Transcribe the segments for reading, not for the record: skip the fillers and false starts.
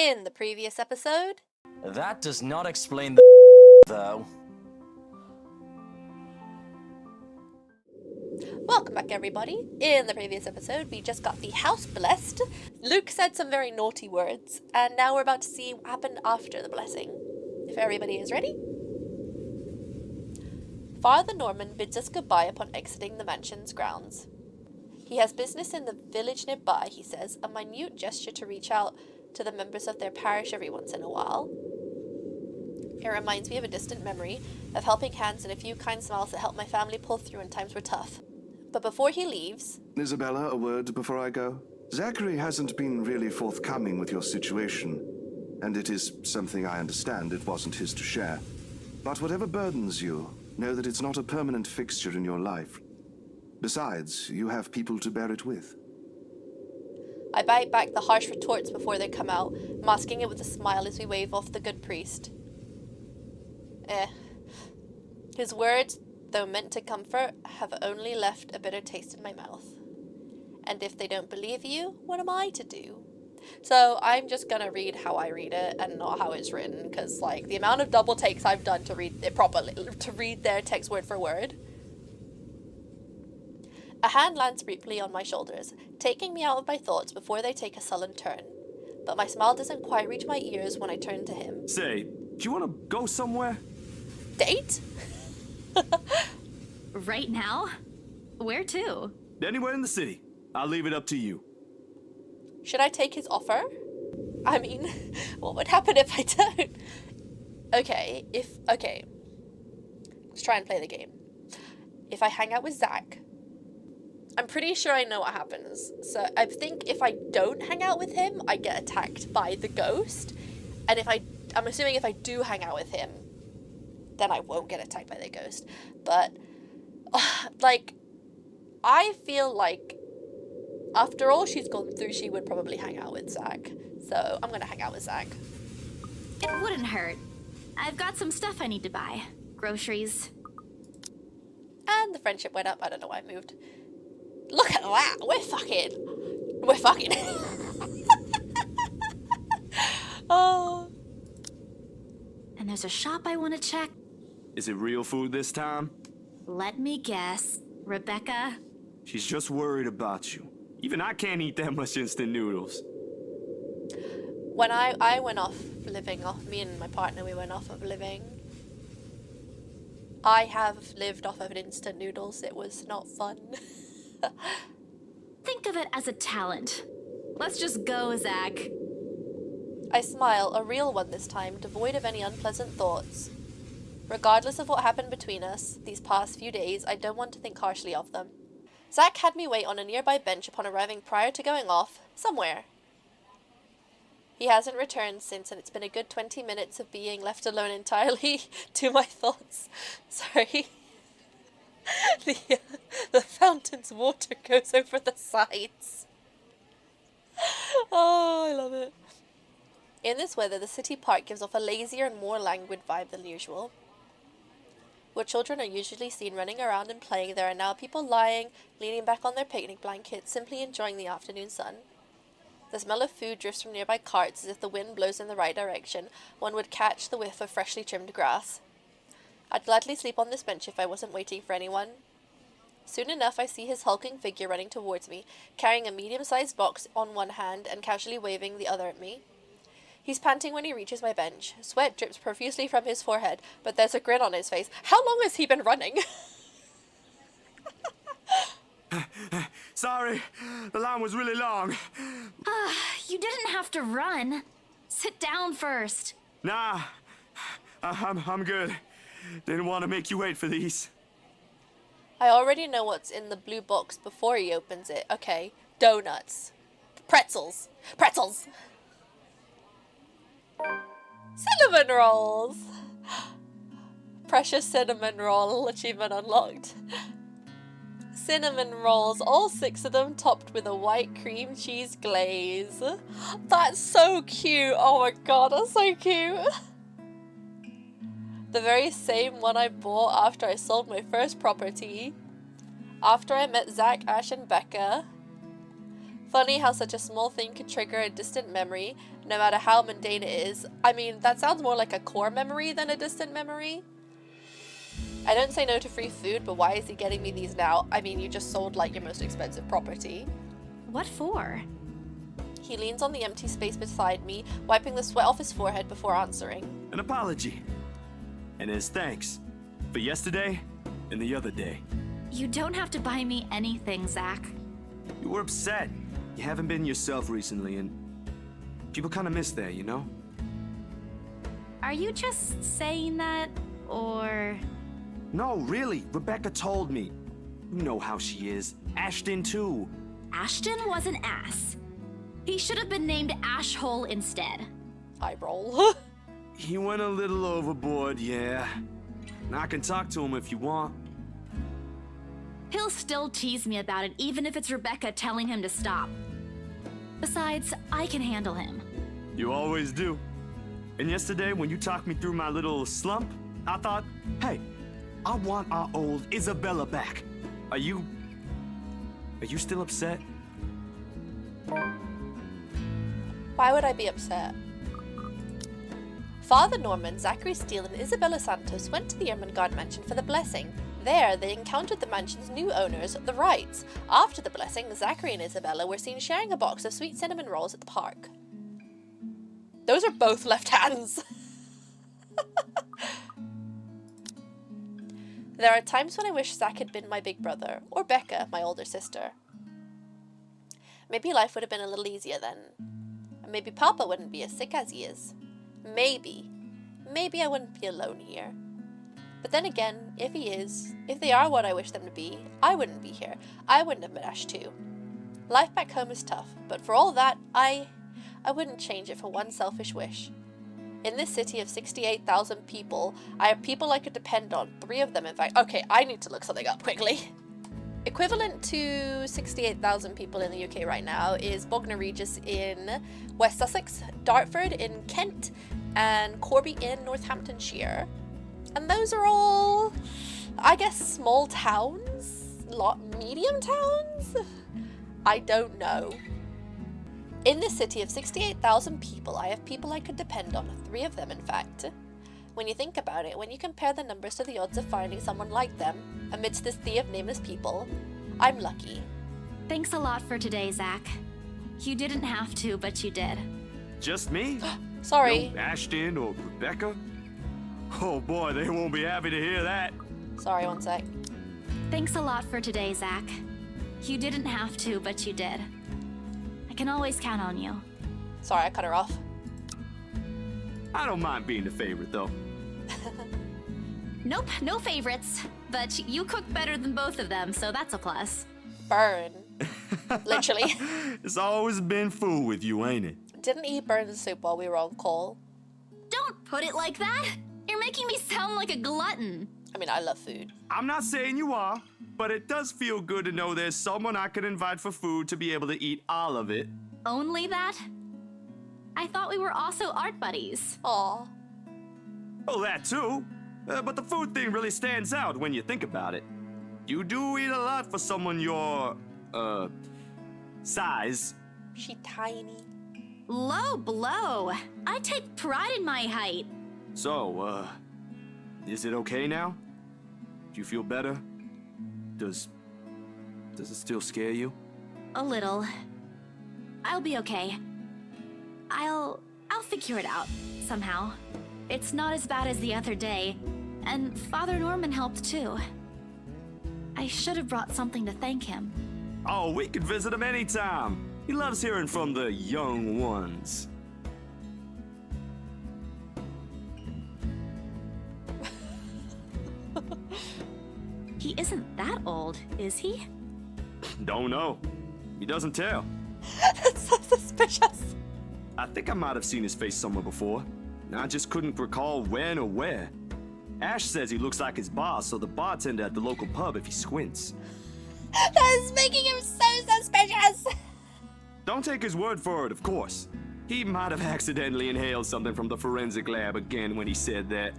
In the previous episode... That does not explain the though. Welcome back, everybody. In the previous episode, we just got the house blessed. Luke said some very naughty words, and now we're about to see what happened after the blessing. If everybody is ready. Father Norman bids us goodbye upon exiting the mansion's grounds. He has business in the village nearby, he says, a minute gesture to reach out to the members of their parish every once in a while. It reminds me of a distant memory of helping hands and a few kind smiles that helped my family pull through when times were tough. But before he leaves... Isabella, a word before I go? Zachary hasn't been really forthcoming with your situation, and it is something I understand it wasn't his to share. But whatever burdens you, know that it's not a permanent fixture in your life. Besides, you have people to bear it with. I bite back the harsh retorts before they come out, masking it with a smile as we wave off the good priest. His words, though meant to comfort, have only left a bitter taste in my mouth. And if they don't believe you, what am I to do? So I'm just gonna read how I read it and not how it's written, because like the amount of double takes I've done to read it properly, to read their text word for word. A hand lands briefly on my shoulders, taking me out of my thoughts before they take a sullen turn. But my smile doesn't quite reach my ears when I turn to him. Say, do you want to go somewhere? Date? Right now? Where to? Anywhere in the city. I'll leave it up to you. Should I take his offer? I mean, what would happen if I don't? Okay, let's try and play the game. If I hang out with Zach, I'm pretty sure I know what happens. So I think if I don't hang out with him, I get attacked by the ghost. And I'm assuming if I do hang out with him, then I won't get attacked by the ghost. But, like, I feel like after all she's gone through, she would probably hang out with Zach. So I'm gonna hang out with Zach. It wouldn't hurt. I've got some stuff I need to buy. Groceries. And the friendship went up. I don't know why I moved. Look at that. We're fucking. Oh. And there's a shop I want to check. Is it real food this time? Let me guess. Rebecca? She's just worried about you. Even I can't eat that much instant noodles. When I went off living off, me and my partner, we went off of living. I have lived off of instant noodles. It was not fun. Think of it as a talent. Let's just go, Zach. I smile, a real one this time, devoid of any unpleasant thoughts. Regardless of what happened between us these past few days, I don't want to think harshly of them. Zach had me wait on a nearby bench upon arriving prior to going off, somewhere. He hasn't returned since, and it's been a good 20 minutes of being left alone entirely to my thoughts. Sorry. The fountain's water goes over the sides. Oh, I love it. In this weather, the city park gives off a lazier and more languid vibe than usual. Where children are usually seen running around and playing, there are now people lying, leaning back on their picnic blankets, simply enjoying the afternoon sun. The smell of food drifts from nearby carts as if the wind blows in the right direction. One would catch the whiff of freshly trimmed grass. I'd gladly sleep on this bench if I wasn't waiting for anyone. Soon enough, I see his hulking figure running towards me, carrying a medium-sized box on one hand and casually waving the other at me. He's panting when he reaches my bench. Sweat drips profusely from his forehead, but there's a grin on his face. How long has he been running? Sorry, the line was really long. You didn't have to run. Sit down first. Nah, I'm good. Didn't want to make you wait for these. I already know what's in the blue box before he opens it. Okay, donuts. Pretzels. Pretzels! Cinnamon rolls! Precious cinnamon roll achievement unlocked. Cinnamon rolls, all 6 of them topped with a white cream cheese glaze. That's so cute! Oh my god, that's so cute! The very same one I bought after I sold my first property. After I met Zach, Ash, and Becca. Funny how such a small thing could trigger a distant memory, no matter how mundane it is. I mean, that sounds more like a core memory than a distant memory. I don't say no to free food, but why is he getting me these now? I mean, you just sold like your most expensive property. What for? He leans on the empty space beside me, wiping the sweat off his forehead before answering. An apology. And as thanks for yesterday and the other day. You don't have to buy me anything, Zach. You were upset. You haven't been yourself recently, and people kind of miss that, you know? Are you just saying that, or... No, really. Rebecca told me. You know how she is. Ashton, too. Ashton was an ass. He should have been named Ashhole instead. I roll. He went a little overboard, yeah. And I can talk to him if you want. He'll still tease me about it, even if it's Rebecca telling him to stop. Besides, I can handle him. You always do. And yesterday, when you talked me through my little slump, I thought, hey, I want our old Isabella back. Are you still upset? Why would I be upset? Father Norman, Zachary Steele, and Isabella Santos went to the Ermengarde mansion for the blessing. There, they encountered the mansion's new owners, the Wrights. After the blessing, Zachary and Isabella were seen sharing a box of sweet cinnamon rolls at the park. Those are both left hands. There are times when I wish Zach had been my big brother, or Becca, my older sister. Maybe life would have been a little easier then. And maybe Papa wouldn't be as sick as he is. Maybe I wouldn't be alone here. But then again, if they are what I wish them to be, I wouldn't be here. I wouldn't have met Ash too. Life back home is tough, but for all that, I wouldn't change it for one selfish wish. In this city of 68,000 people, I have people I could depend on. 3 of them, in fact. Okay, I need to look something up quickly. Equivalent to 68,000 people in the UK right now is Bognor Regis in West Sussex, Dartford in Kent, and Corby in Northamptonshire. And those are all, I guess, small towns? Medium towns? I don't know. In this city of 68,000 people, I have people I could depend on, 3 of them in fact. When you think about it, when you compare the numbers to the odds of finding someone like them, amidst this sea of nameless people, I'm lucky. Thanks a lot for today, Zach. You didn't have to, but you did. Just me? Sorry. No Ashton or Rebecca? Oh boy, they won't be happy to hear that. Sorry, one sec. Thanks a lot for today, Zach. You didn't have to, but you did. I can always count on you. Sorry, I cut her off. I don't mind being the favorite, though. Nope, no favorites. But you cook better than both of them, so that's a plus. Burn. Literally. It's always been food with you, ain't it? Didn't he burn the soup while we were on call? Don't put it like that! You're making me sound like a glutton. I mean, I love food. I'm not saying you are, but it does feel good to know there's someone I can invite for food to be able to eat all of it. Only that? I thought we were also art buddies. Aw. Oh, that too. But the food thing really stands out when you think about it. You do eat a lot for someone your, size. She tiny. Low blow. I take pride in my height. So, is it okay now? Do you feel better? Does it still scare you? A little. I'll be okay. I'll figure it out, somehow. It's not as bad as the other day, and Father Norman helped too. I should have brought something to thank him. Oh, we could visit him anytime. He loves hearing from the young ones. He isn't that old, is he? Don't know. He doesn't tell. That's so suspicious. I think I might have seen his face somewhere before. I just couldn't recall when or where. Ash says he looks like his boss, so the bartender at the local pub if he squints. That is making him so suspicious. Don't take his word for it, of course. He might have accidentally inhaled something from the forensic lab again when he said that.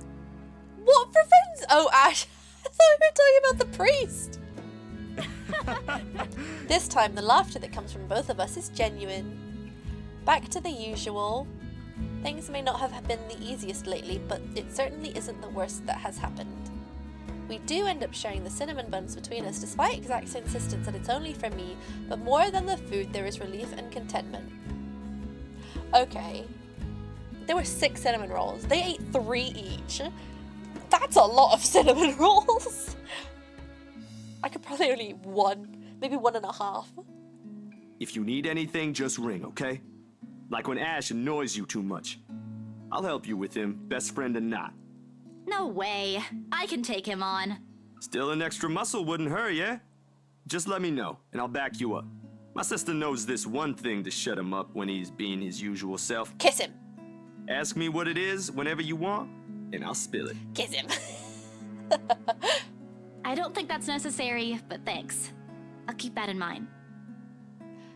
What for friends? Oh, Ash. I thought we were talking about the priest. This time, the laughter that comes from both of us is genuine. Back to the usual. Things may not have been the easiest lately, but it certainly isn't the worst that has happened. We do end up sharing the cinnamon buns between us, despite Zach's insistence that it's only for me, but more than the food, there is relief and contentment. Okay. There were 6 cinnamon rolls. They ate 3 each. That's a lot of cinnamon rolls. I could probably only eat 1, maybe 1.5. If you need anything, just ring, okay? Like when Ash annoys you too much. I'll help you with him, best friend or not. No way. I can take him on. Still an extra muscle wouldn't hurt, yeah? Just let me know, and I'll back you up. My sister knows this one thing to shut him up when he's being his usual self. Kiss him. Ask me what it is whenever you want, and I'll spill it. Kiss him. I don't think that's necessary, but thanks. I'll keep that in mind.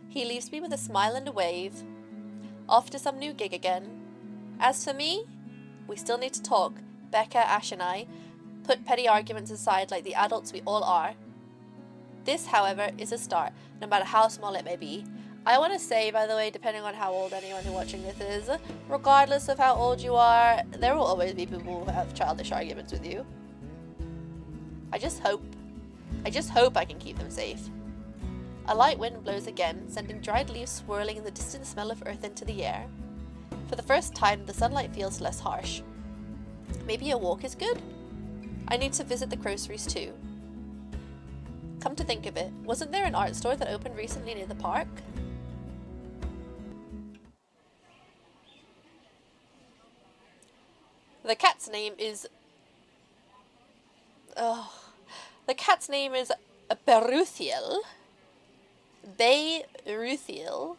He leaves me with a smile and a wave. Off to some new gig again. As for me, we still need to talk, Becca, Ash and I, put petty arguments aside like the adults we all are. This, however, is a start, no matter how small it may be. I want to say, by the way, depending on how old anyone who's watching this is, regardless of how old you are, there will always be people who have childish arguments with you. I just hope I can keep them safe. A light wind blows again, sending dried leaves swirling and the distant smell of earth into the air. For the first time, the sunlight feels less harsh. Maybe a walk is good? I need to visit the groceries too. Come to think of it, wasn't there an art store that opened recently near the park? The cat's name is Beruthiel. Beruthiel.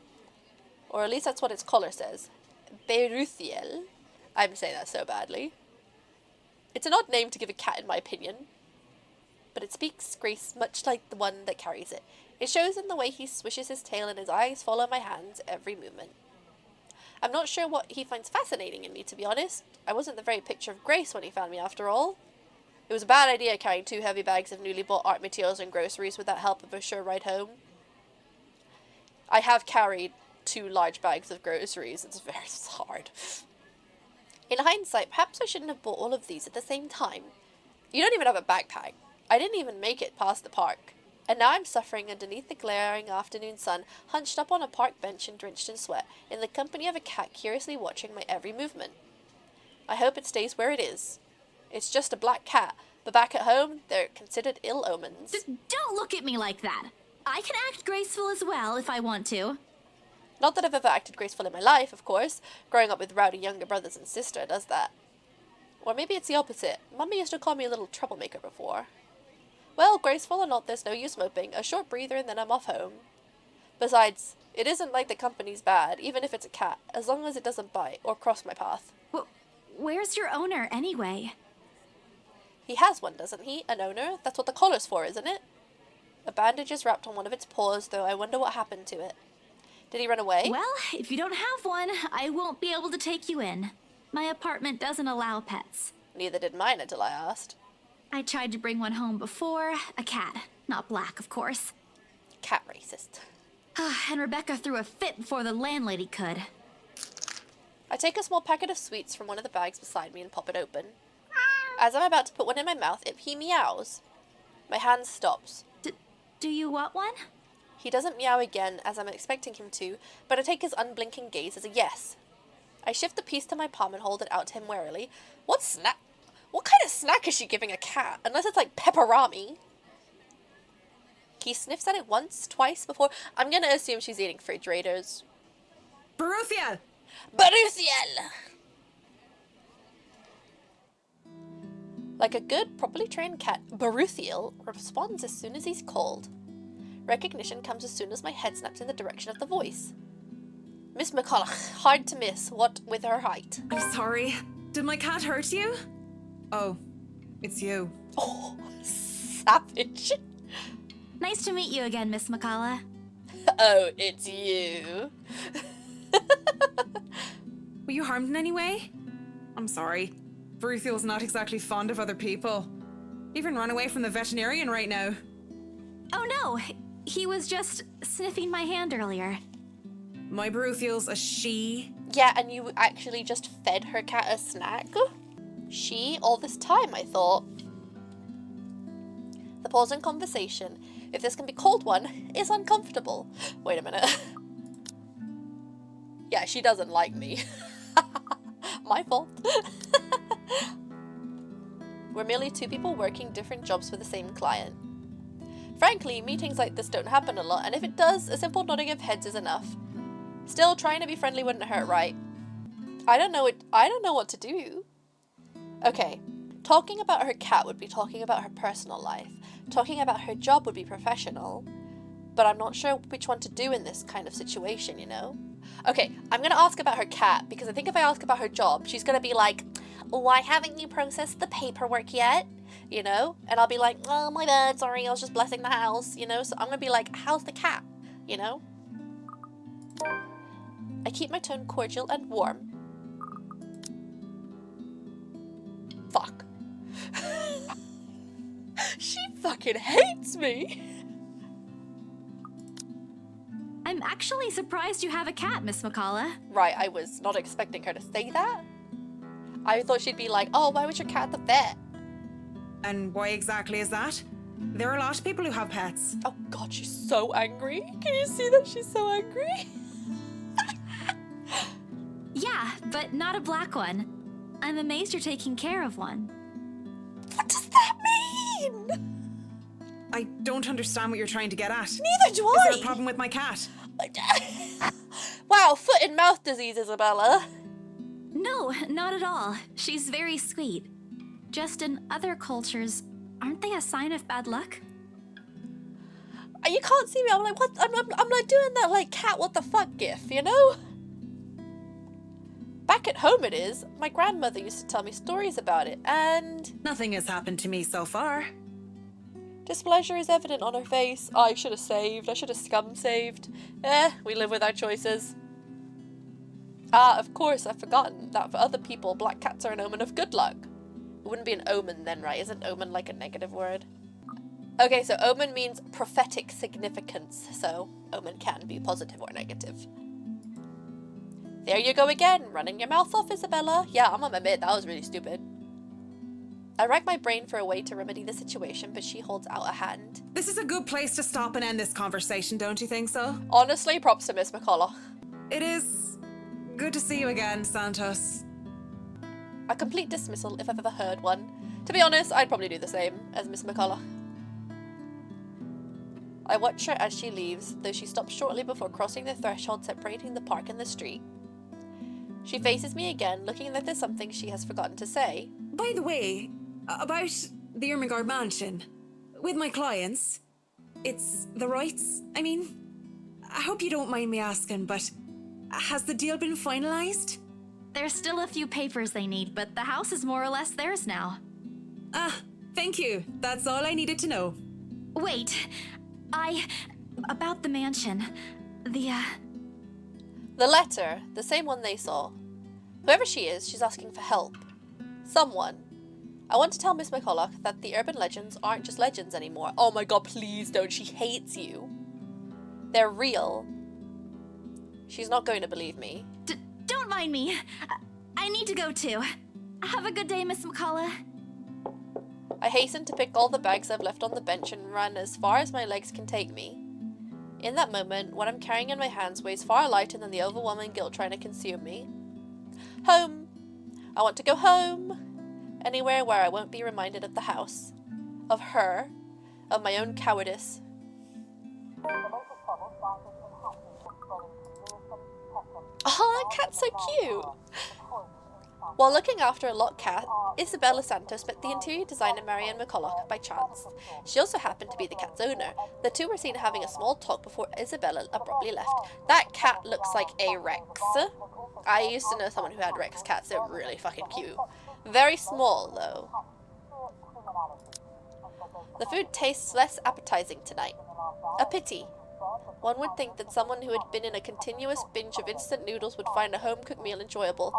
Or at least that's what its collar says. Beruthiel. I'm saying that so badly. It's an odd name to give a cat, in my opinion. But it speaks grace much like the one that carries it. It shows in the way he swishes his tail and his eyes follow my hand's every movement. I'm not sure what he finds fascinating in me, to be honest. I wasn't the very picture of grace when he found me, after all. It was a bad idea carrying 2 heavy bags of newly bought art materials and groceries without help of a sure ride home. I have carried 2 large bags of groceries. It's very hard. In hindsight, perhaps I shouldn't have bought all of these at the same time. You don't even have a backpack. I didn't even make it past the park. And now I'm suffering underneath the glaring afternoon sun, hunched up on a park bench and drenched in sweat, in the company of a cat curiously watching my every movement. I hope it stays where it is. It's just a black cat, but back at home, they're considered ill omens. Don't look at me like that. I can act graceful as well if I want to. Not that I've ever acted graceful in my life, of course. Growing up with rowdy younger brothers and sister does that. Or maybe it's the opposite. Mummy used to call me a little troublemaker before. Well, graceful or not, there's no use moping. A short breather and then I'm off home. Besides, it isn't like the company's bad, even if it's a cat, as long as it doesn't bite or cross my path. Where's your owner, anyway? He has one, doesn't he? An owner? That's what the collar's for, isn't it? A bandage is wrapped on one of its paws, though I wonder what happened to it. Did he run away? Well, if you don't have one, I won't be able to take you in. My apartment doesn't allow pets. Neither did mine until I asked. I tried to bring one home before. A cat. Not black, of course. Cat racist. And Rebecca threw a fit before the landlady could. I take a small packet of sweets from one of the bags beside me and pop it open. As I'm about to put one in my mouth, he meows. My hand stops. Do you want one? He doesn't meow again, as I'm expecting him to, but I take his unblinking gaze as a yes. I shift the piece to my palm and hold it out to him warily. What kind of snack is she giving a cat? Unless it's like pepperami. He sniffs at it once, twice before. I'm gonna assume she's eating fridge raiders. Beruthiel! Beruthiel! Like a good, properly trained cat, Beruthiel responds as soon as he's called. Recognition comes as soon as my head snaps in the direction of the voice. Miss McCulloch, hard to miss, what with her height. I'm sorry. Did my cat hurt you? Oh, it's you. Oh, savage. Nice to meet you again, Miss McCullough. Oh, it's you. Were you harmed in any way? I'm sorry. Beruthiel's not exactly fond of other people. Even run away from the veterinarian right now. Oh no, he was just sniffing my hand earlier. My Baruthiel's a she. Yeah, and you actually just fed her cat a snack? She, all this time, I thought. The pause in conversation, if this can be called one, is uncomfortable. Wait a minute. Yeah, she doesn't like me. My fault. We're merely two people working different jobs for the same client. Frankly, meetings like this don't happen a lot, and if it does, a simple nodding of heads is enough. Still, trying to be friendly wouldn't hurt, right? I don't know what to do. Okay, talking about her cat would be talking about her personal life. Talking about her job would be professional. But I'm not sure which one to do in this kind of situation, you know? Okay, I'm gonna ask about her cat, because I think if I ask about her job, she's gonna be like, why haven't you processed the paperwork yet? You know? And I'll be like, oh, my bad, sorry, I was just blessing the house, you know? So I'm gonna be like, how's the cat? You know? I keep my tone cordial and warm. Fuck. She fucking hates me. I'm actually surprised you have a cat, Miss McCullough. Right, I was not expecting her to say that. I thought she'd be like, oh, why was your cat at the vet? And why exactly is that? There are a lot of people who have pets. Oh god, she's so angry. Can you see that she's so angry? Yeah, but not a black one. I'm amazed you're taking care of one. What does that mean? I don't understand what you're trying to get at. Neither do Is I. there a problem with my cat? Wow, foot and mouth disease, Isabella. No, not at all. She's very sweet. Just in other cultures, aren't they a sign of bad luck? You can't see me. I'm like, what? I'm like doing that like cat what the fuck gif, you know? Back at home it is. My grandmother used to tell me stories about it, and Nothing has happened to me so far. displeasure is evident on her face. I should have saved. I should have scum saved. We live with our choices. Ah, of course, I've forgotten that for other people, black cats are an omen of good luck. It wouldn't be an omen then, right? Isn't omen like a negative word? Okay, so omen means prophetic significance, so omen can be positive or negative. There you go again, running your mouth off, Isabella. Yeah, I'm gonna admit, that was really stupid. I rack my brain for a way to remedy the situation, but she holds out a hand. This is a good place to stop and end this conversation, don't you think so? Honestly, props to Miss McCullough. It is good to see you again, Santos. A complete dismissal if I've ever heard one. To be honest, I'd probably do the same as Miss McCullough. I watch her as she leaves, though she stops shortly before crossing the threshold separating the park and the street. She faces me again, looking like there's something she has forgotten to say. By the way, about the Ermengarde mansion, with my clients, it's the rights, I mean, I hope you don't mind me asking, but has the deal been finalized? There's still a few papers they need, but the house is more or less theirs now. Ah, thank you. That's all I needed to know. Wait, about the mansion, The letter, the same one they saw. Whoever she is, she's asking for help. Someone. I want to tell Miss McCullough that the urban legends aren't just legends anymore. Oh my god, please don't. She hates you. They're real. She's not going to believe me. Don't mind me. I need to go too. Have a good day, Miss McCullough. I hasten to pick all the bags I've left on the bench and run as far as my legs can take me. In that moment, what I'm carrying in my hands weighs far lighter than the overwhelming guilt trying to consume me. Home. I want to go home. Anywhere where I won't be reminded of the house. Of her. Of my own cowardice. Oh, that cat's so cute! While looking after a locked cat, Isabella Santos met the interior designer Marianne McCullough by chance. She also happened to be the cat's owner. The two were seen having a small talk before Isabella abruptly left. That cat looks like a Rex. I used to know someone who had Rex cats. They're really fucking cute. Very small, though. The food tastes less appetizing tonight. A pity. One would think that someone who had been in a continuous binge of instant noodles would find a home-cooked meal enjoyable.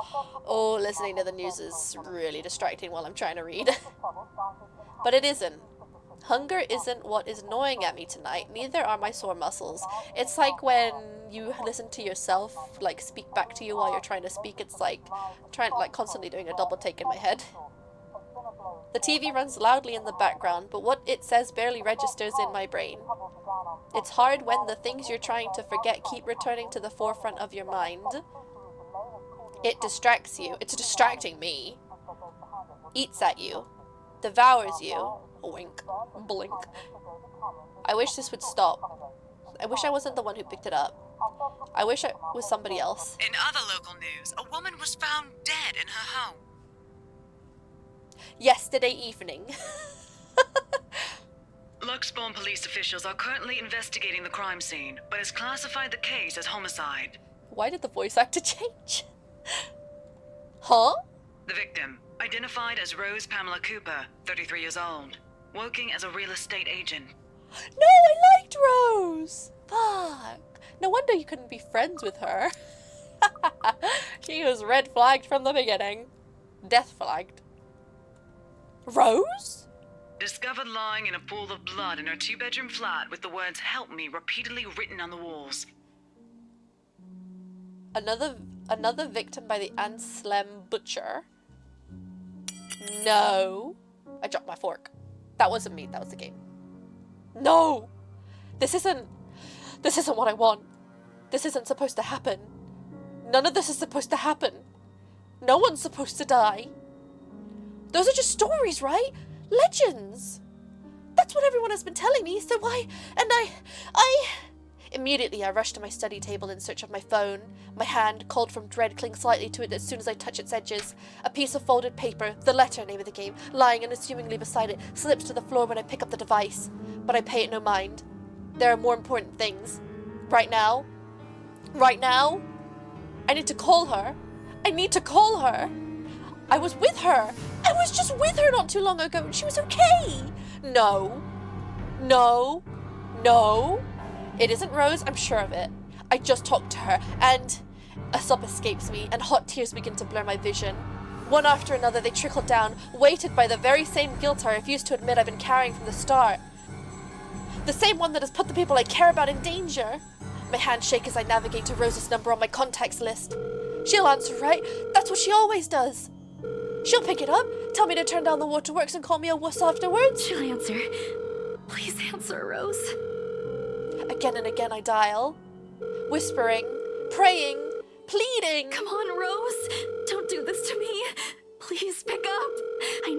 Oh, listening to the news is really distracting while I'm trying to read. But it isn't. Hunger isn't what is gnawing at me tonight, neither are my sore muscles. It's like when you listen to yourself, like, speak back to you while you're trying to speak. It's like, constantly doing a double take in my head. The TV runs loudly in the background, but what it says barely registers in my brain. It's hard when the things you're trying to forget keep returning to the forefront of your mind. It distracts you. It's distracting me. Eats at you. Devours you. Wink. Blink. I wish this would stop. I wish I wasn't the one who picked it up. I wish it was somebody else. In other local news, a woman was found dead in her home. Yesterday evening. Luxbourne police officials are currently investigating the crime scene, but has classified the case as homicide. Why did the voice actor change? Huh? The victim, identified as Rose Pamela Cooper, 33 years old, working as a real estate agent. No, I liked Rose! Fuck. No wonder you couldn't be friends with her. She was red flagged from the beginning. Death flagged. Rose? Discovered lying in a pool of blood in her two-bedroom flat with the words "Help me" repeatedly written on the walls. Another victim by the Anslem Butcher. No. I dropped my fork. That wasn't me, that was the game. No! This isn't what I want. This isn't supposed to happen. None of this is supposed to happen. No one's supposed to die. Those are just stories, right? Legends. That's what everyone has been telling me, so why? And I... Immediately, I rush to my study table in search of my phone. My hand, cold from dread, clings slightly to it as soon as I touch its edges. A piece of folded paper, the letter, name of the game, lying unassumingly beside it, slips to the floor when I pick up the device. But I pay it no mind. There are more important things. Right now, I need to call her. I need to call her. I was with her. I was just with her not too long ago and she was okay. No. No. No. It isn't Rose, I'm sure of it. I just talked to her, and a sob escapes me, and hot tears begin to blur my vision. One after another, they trickle down, weighted by the very same guilt I refuse to admit I've been carrying from the start. The same one that has put the people I care about in danger. My hands shake as I navigate to Rose's number on my contacts list. She'll answer, right? That's what she always does. She'll pick it up, tell me to turn down the waterworks, and call me a wuss afterwards. She'll answer. Please answer, Rose. Again and again I dial, whispering, praying, pleading. Come on, Rose. Don't do this to me. Please pick up. I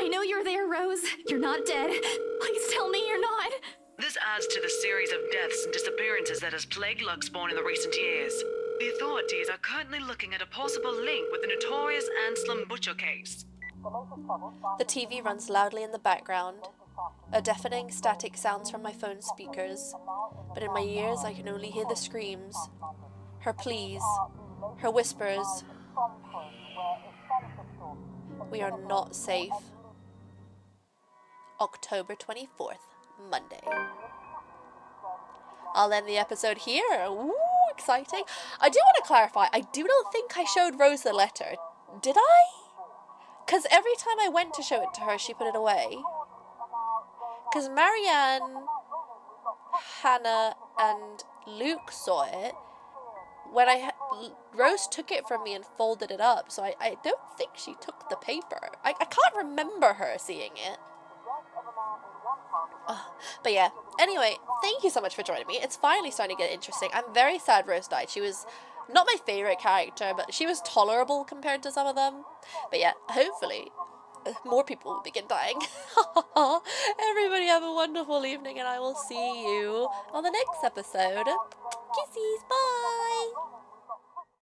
know you're there, Rose. You're not dead. Please tell me you're not. This adds to the series of deaths and disappearances that has plagued Luxbourne in the recent years. The authorities are currently looking at a possible link with the notorious Anslem Butcher case. The TV runs loudly in the background. A deafening static sounds from my phone speakers, but in my ears I can only hear the screams, her pleas, her whispers. We are not safe. October 24th, Monday. I'll end the episode here. Ooh, exciting. I do want to clarify, I do not think I showed Rose the letter. Did I? Because every time I went to show it to her, she put it away. Because Marianne, Hannah, and Luke saw it when Rose took it from me and folded it up, so I don't think she took the paper. I can't remember her seeing it. But yeah, anyway, thank you so much for joining me. It's finally starting to get interesting. I'm very sad Rose died. She was not my favourite character, but she was tolerable compared to some of them. But yeah, hopefully more people will begin dying. Everybody have a wonderful evening, and I will see you on the next episode. Kisses, bye!